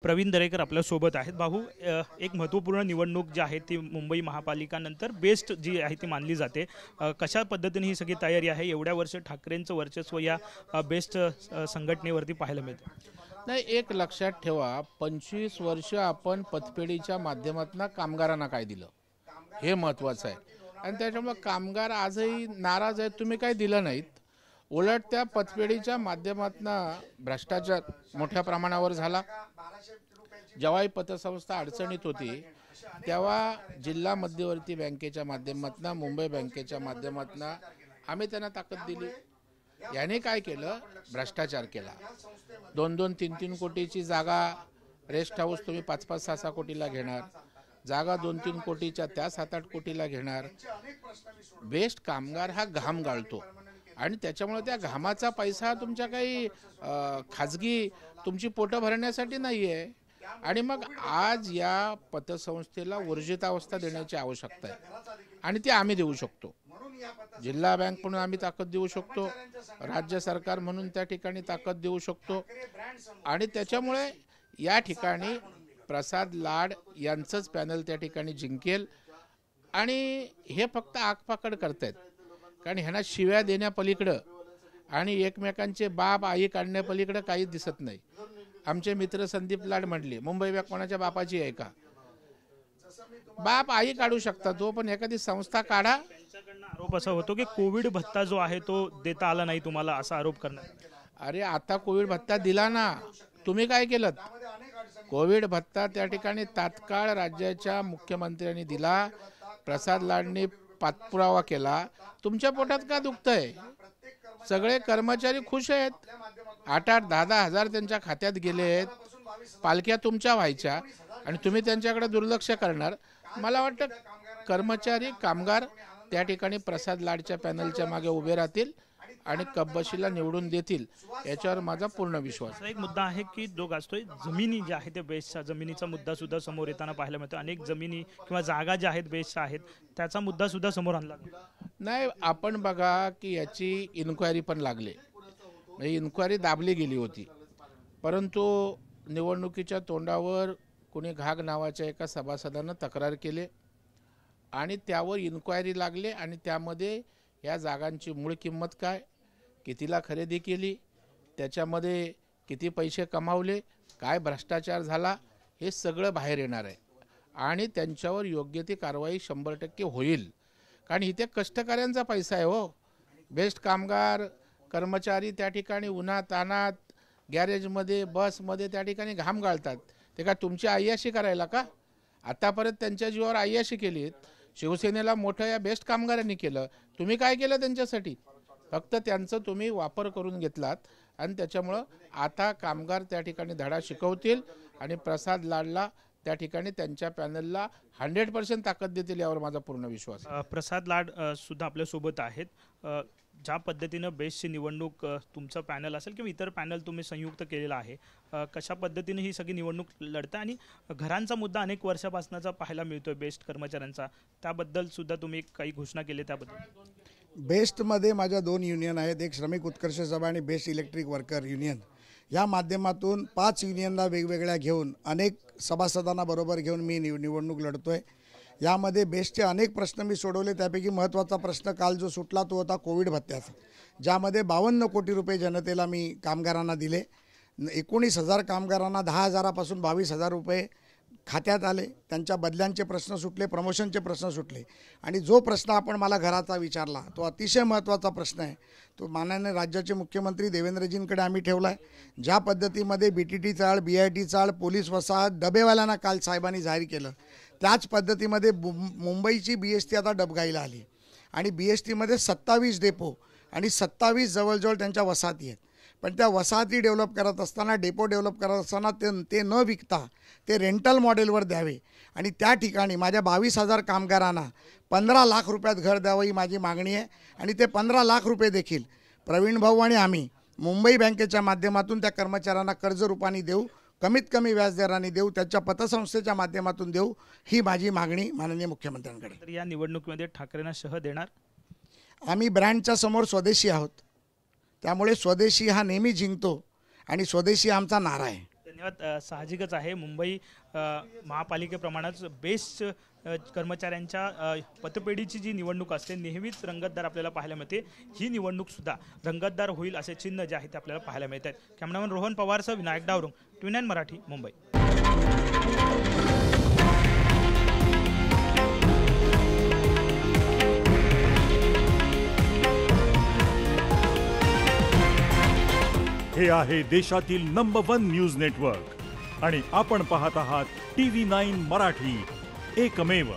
प्रवीण दरेकर आपल्यासोबत आहेत। भाऊ, एक महत्त्वपूर्ण निवडणूक जी आहे ती मुंबई महापालिका नंतर बेस्ट जी आहे ती मानली जाते। कशा पद्धतीने ही सगळी तयारी आहे? एवढ्या वर्ष ठाकरेंचं वर्चस्व या बेस्ट संघटनेवरती पाहायला मिळतं। नाही, एक लक्षात ठेवा, 25 वर्ष आपण पतपेढीच्या माध्यमातून कामगारांना काय दिलं हे महत्त्वाचं आहे। आणि त्याच्यामुळे कामगार आजही नाराज आहेत, तुम्ही काय दिलं नाहीत। उलट त्या पतपेढीच्या माध्यमातून भ्रष्टाचार मोठ्या प्रमाणावर झाला। जेव्हाही पतसंस्था अडचणीत होती तेव्हा जिल्हा मध्यवर्ती बँकेच्या माध्यमातून, मुंबई बँकेच्या माध्यमातून आम्ही त्यांना ताकद दिली। याने काय केलं? भ्रष्टाचार केला। 2-2, 3-3 कोटीची जागा रेस्ट हाऊस तुम्ही 5-5, 6-6 कोटीला घेणार, जागा 2-3 कोटीच्या त्या 7-8 कोटीला घेणार। बेस्ट कामगार हा घाम गाळतो आणि त्याच्यामुळे त्या घामाचा पैसा तुमच्या काही खाजगी तुमची पोटं भरण्यासाठी नाही आहे। आणि मग आज या पतसंस्थेला ऊर्जितावस्था देण्याची आवश्यकता आहे आणि ती आम्ही देऊ शकतो। जिल्हा बँक म्हणून आम्ही ताकद देऊ शकतो, राज्य सरकार म्हणून त्या ठिकाणी ताकद देऊ शकतो। आणि त्याच्यामुळे या ठिकाणी प्रसाद लाड यांचंच पॅनल त्या ठिकाणी जिंकेल। आणि हे फक्त आगपाकड करतायत, कारण ह्यांना शिव्या देण्यापलीकडं आणि एकमेकांचे बाप आई काढण्यापलीकडं काहीच दिसत नाही। आमचे मित्र संदीप लाड म्हटले, मुंबई बँक कोणाच्या बापाची आहे का? बाप आई काढू शकता तो, पण एखादी संस्था काढा। आरोप असा होतो की कोविड भत्ता जो आहे तो देता आला नाही तुम्हाला, असा आरोप करण्यात। अरे आता कोविड भत्ता दिला ना, तुम्ही काय केलं? कोविड भत्ता त्या ठिकाणी तात्काळ राज्याच्या मुख्यमंत्र्यांनी दिला, प्रसाद लाडने पाठपुरावा केला। तुमच्या पोटात का दुखतंय? सगळे कर्मचारी खुश आहेत, 8-8, 10-10 हजार त्यांच्या खात्यात गेले आहेत। पालख्या तुमच्या व्हायच्या आणि तुम्ही त्यांच्याकडे दुर्लक्ष करणार। मला वाटतं कर्मचारी कामगार त्या ठिकाणी प्रसाद लाडच्या पॅनलच्या मागे उभे राहतील आणि कब्बशीला निवडून देतील, याच्यावर माझा पूर्ण विश्वास। एक मुद्दा आहे की जो गाजतोय जमिनी ज्या आहेत ते बेस्टच्या जमिनीचा मुद्दा सुद्धा समोर येताना पाहायला मिळतो। अनेक जमिनी किंवा जागा ज्या आहेत बेस्टच्या आहेत त्याचा मुद्दा सुद्धा समोर आणला नाही। आपण बघा की याची इन्क्वायरी पण लागली, इन्क्वायरी दाबली गेली होती, परंतु निवडणुकीच्या तोंडावर कोणी घाग नावाच्या एका सभासदानं तक्रार केली आणि त्यावर इन्क्वायरी लागले आणि त्यामध्ये या जागांची मूळ किंमत काय, कितीला खरेदी केली, त्याच्यामध्ये किती पैसे कमावले, काय भ्रष्टाचार झाला, हे सगळं बाहेर येणार आहे आणि त्यांच्यावर योग्य ती कारवाई 100% होईल। कारण इथे कष्टकऱ्यांचा पैसा आहे हो। बेस्ट कामगार कर्मचारी त्या ठिकाणी उन्हातानात गॅरेजमध्ये बसमध्ये त्या ठिकाणी घाम गाळतात। ते का तुमची अय्याशी करायला का? आतापर्यंत त्यांच्या जीवावर अय्याशी केलीत, शिवसेनेला मोठं या बेस्ट कामगारांनी केलं, तुम्ही काय केलं त्यांच्यासाठी? फक्त त्यांचं तुम्ही वापर करून घेतलात आणि त्याच्यामुळं आता कामगार त्या ठिकाणी धडा शिकवतील आणि प्रसाद लाडला त्या ठिकाणी त्यांच्या पॅनलला 100% ताकद देतील, यावर माझा पूर्ण विश्वास आहे। प्रसाद लाड सुद्धा आपल्यासोबत आहेत। ज्या पद्धतीनं बेस्टची निवडणूक तुमचं पॅनल असेल किंवा इतर पॅनल तुम्ही संयुक्त केलेला आहे, कशा पद्धतीने ही सगळी निवडणूक लढता आणि घरांचा मुद्दा अनेक वर्षापासूनचा पाहायला मिळतोय बेस्ट कर्मचाऱ्यांचा, त्याबद्दल सुद्धा तुम्ही काही घोषणा केली त्याबद्दल? बेस्टमध्ये माझ्या 2 युनियन आहेत, एक श्रमिक उत्कर्ष सभा आणि बेस्ट इलेक्ट्रिक वर्कर युनियन। या माध्यमातून 5 युनियनला वेगवेगळ्या घेऊन अनेक सभासदांना बरोबर घेऊन मी निवडणूक लढतोय। यामध्ये बेस्टचे अनेक प्रश्न मी सोडवले, त्यापैकी महत्त्वाचा प्रश्न काल जो सुटला तो होता कोविड भत्त्याचा, ज्यामध्ये 52 कोटी रुपये जनतेला मी कामगारांना दिले। 19,000 कामगारांना 10,000पासून 22,000 रुपये खात्यात आले, त्यांच्या बदल्यांचे प्रश्न सुटले, प्रमोशनचे प्रश्न सुटले। आणि जो प्रश्न आपण मला घराचा विचारला तो अतिशय महत्त्वाचा प्रश्न आहे, तो माननीय राज्याचे मुख्यमंत्री देवेंद्रजींकडे आम्ही ठेवला आहे। ज्या पद्धतीमध्ये BTT चाळ, BIT चाळ, पोलीस वसाहत डबेवाल्यांना काल साहेबांनी जाहीर केलं, त्याच पद्धतीमध्ये मुंबईची BST आता डबघाईला आली आणि BSTमध्ये 27 डेपो आणि 27 जवळजवळ त्यांच्या वसाहती आहेत। पण त्या वसाहती डेव्हलप करत असताना, डेपो डेव्हलप करत असताना ते न विकता ते रेंटल मॉडेलवर द्यावे आणि त्या ठिकाणी माझ्या 22,000 कामगारांना 15 लाख रुपयात घर द्यावं ही माझी मागणी आहे। आणि ते 15 लाख रुपये देखील प्रवीण भाऊ आणि आम्ही मुंबई बँकेच्या माध्यमातून त्या कर्मचाऱ्यांना कर्ज रूपाने देऊ, कमीत कमी व्याजदराने देऊ, त्याच्या पतसंस्थेच्या माध्यमातून देऊ, ही माझी मागणी माननीय मुख्यमंत्र्यांकडे। तर या निवडणुकीमध्ये ठाकरेंना शह देणार? आम्ही ब्रँडच्या समोर स्वदेशी आहोत, त्यामुळे स्वदेशी हा नेहमी जिंकतो आणि स्वदेशी आमचा नारा आहे। धन्यवाद. साहजिकच आहे मुंबई महापालिकेप्रमाणेच बेस्ट कर्मचाऱ्यांच्या पतपेढीची जी निवडणूक असते नेहमीच रंगतदार आपल्याला पाहायला मिळते. ही निवडणूक सुद्धा रंगतदार होईल असे चिन्ह जे आहे ते आपल्याला पाहायला मिळत आहेत. कॅमेरामॅन रोहन पवारसह विनायक डावरुंग, TVN मराठी, मुंबई. हे आहे देशातील नंबर 1 न्यूज नेटवर्क आणि आपण पाहत आहात TV9 मराठी, एकमेव.